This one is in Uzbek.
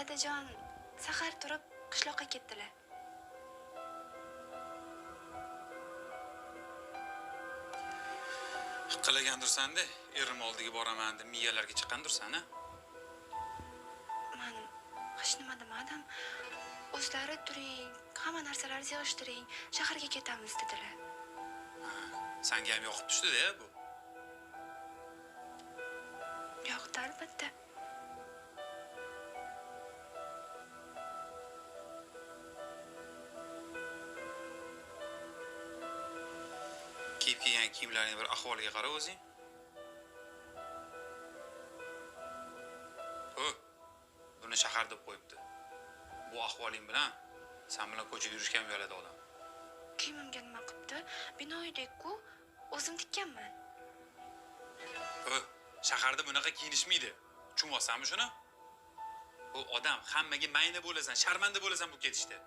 dadajon sahar turib qishloqqa ketdilar. Qilagandirsan-da, erim oldiga boraman deb miyalarga chiqqandursan-a? Men hech nima demadim. O'zlari turing, hamma narsalarni yig'ishtiring, shaharga ketamiz dedilar. Senga ham yoqib tushdi-da bu. Yo'qdi albatta. Kiyib kelgan kiyimlarning bir ahvoliga qara o'zing. Buni shahar deb qo'yibdi. Bu ahvoling bilan sen bilan ko'chada yurishga ham uyaladi odam. Kiyimimga nima qilibdi? Binoyidek-ku, o'zim tikkanman. Shaharda bunaqa kiyinishmaydi. Tushunmayapsanmi shuni? Bu odam hammaga mayna bo'lasan, sharmanda bo'lasan bu ketishda.